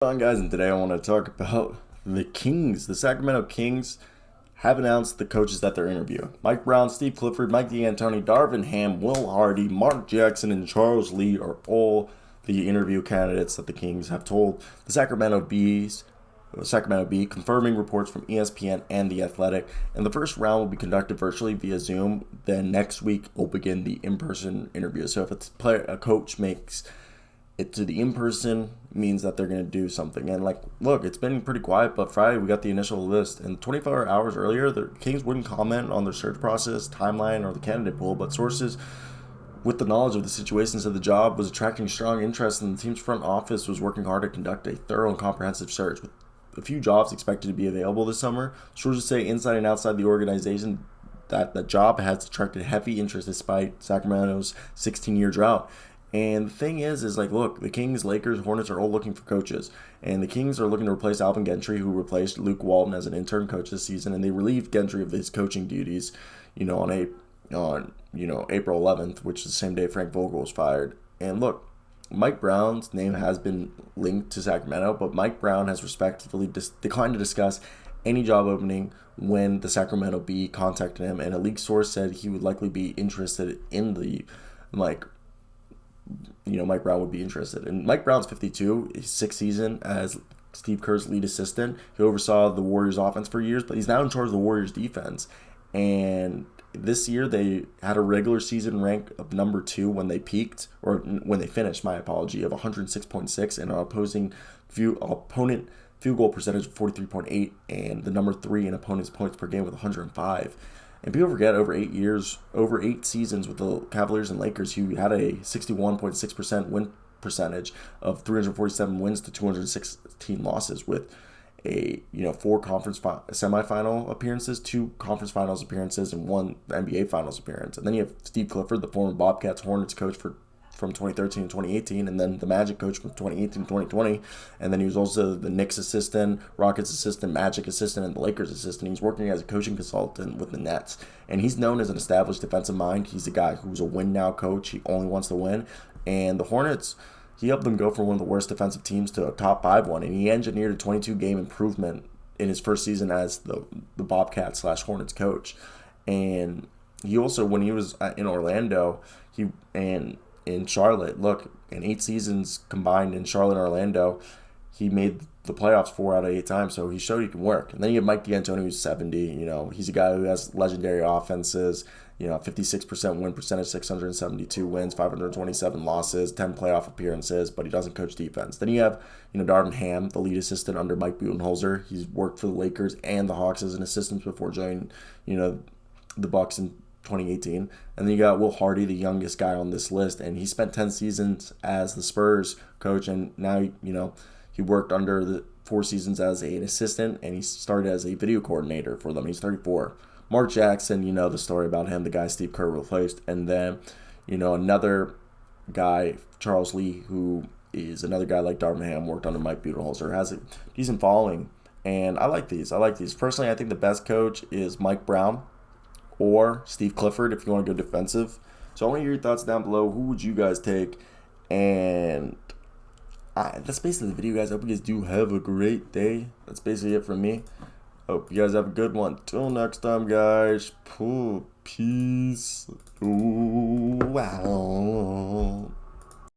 On guys, and today I want to talk about the Kings. The Sacramento Kings have announced the coaches that they're interviewing. Mike Brown, Steve Clifford, Mike DAntoni, Darvin Ham, Will Hardy, Mark Jackson, and Charles Lee are all the interview candidates that the Kings have told the Sacramento Bee, confirming reports from ESPN and The Athletic. And the first round will be conducted virtually via Zoom. Then next week will begin the in-person interview. So if a coach makes it to the in-person, means that they're going to do something. And look, it's been pretty quiet, but Friday we got the initial list, and 24 hours earlier the Kings wouldn't comment on their search process, timeline, or the candidate pool, but sources with the knowledge of the situations of the job was attracting strong interest, and the team's front office was working hard to conduct a thorough and comprehensive search. With a few jobs expected to be available this summer, sources say inside and outside the organization that the job has attracted heavy interest despite Sacramento's 16-year drought. And the thing is look, the Kings, Lakers, Hornets are all looking for coaches. And the Kings are looking to replace Alvin Gentry, who replaced Luke Walton as an interim coach this season. And they relieved Gentry of his coaching duties, on April 11th, which is the same day Frank Vogel was fired. And look, Mike Brown's name has been linked to Sacramento, but Mike Brown has respectfully declined to discuss any job opening when the Sacramento Bee contacted him. And a leaked source said he would likely be interested in Mike Brown would be interested. And Mike Brown's 52, his sixth season as Steve Kerr's lead assistant. He oversaw the Warriors offense for years, but he's now in charge of the Warriors defense. And this year they had a regular season rank of number 2 when they peaked, or when they finished, my apology, of 106.6, and an opponent field goal percentage of 43.8, and the number 3 in opponent's points per game with 105. And people forget over 8 seasons with the Cavaliers and Lakers, he had a 61.6% win percentage of 347 wins to 216 losses with 4 conference semifinal appearances, 2 conference finals appearances, and 1 NBA finals appearance. And then you have Steve Clifford, the former Bobcats Hornets coach from 2013 to 2018, and then the Magic coach from 2018 to 2020. And then he was also the Knicks assistant, Rockets assistant, Magic assistant, and the Lakers assistant. He's working as a coaching consultant with the Nets. And he's known as an established defensive mind. He's a guy who's a win-now coach. He only wants to win. And the Hornets, he helped them go from one of the worst defensive teams to a top 5 one. And he engineered a 22-game improvement in his first season as the Bobcats/Hornets coach. And he also, when he was in Orlando, in Charlotte, look, in 8 seasons combined in Charlotte and Orlando, he made the playoffs 4 out of 8 times, so he showed he can work. And then you have Mike DAntoni, who's 70. He's a guy who has legendary offenses, 56% win percentage, 672 wins, 527 losses, 10 playoff appearances, but he doesn't coach defense. Then you have, Darvin Ham, the lead assistant under Mike Budenholzer. He's worked for the Lakers and the Hawks as an assistant before joining, the Bucks in 2018. And then you got Will Hardy, the youngest guy on this list, and he spent 10 seasons as the Spurs coach, and now he worked under the 4 seasons as an assistant, and he started as a video coordinator for them. He's 34. Mark Jackson, the story about him, the guy Steve Kerr replaced. And then another guy, Charles Lee, who is another guy like Darvin Ham, worked under Mike Budenholzer, has a decent following. And I like these. Personally, I think the best coach is Mike Brown or Steve Clifford if you want to go defensive. So I want to hear your thoughts down below. Who would you guys take? And that's basically the video, guys. I hope you guys do have a great day. That's basically it from me. Hope you guys have a good one. Till next time, guys. Peace. Ooh, wow.